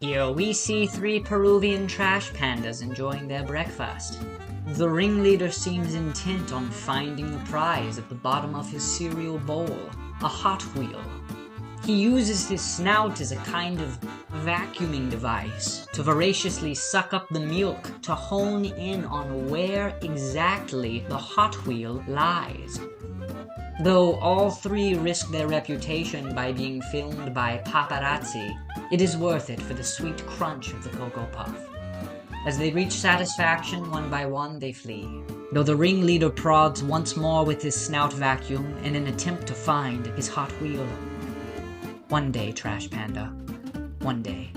Here we see 3 Peruvian trash pandas enjoying their breakfast. The ringleader seems intent on finding the prize at the bottom of his cereal bowl, a Hot Wheel. He uses his snout as a kind of vacuuming device to voraciously suck up the milk to hone in on where exactly the Hot Wheel lies. Though all 3 risk their reputation by being filmed by paparazzi, it is worth it for the sweet crunch of the Cocoa Puff. As they reach satisfaction one by one, they flee, though the ringleader prods once more with his snout vacuum in an attempt to find his Hot Wheel. One day, Trash Panda. One day.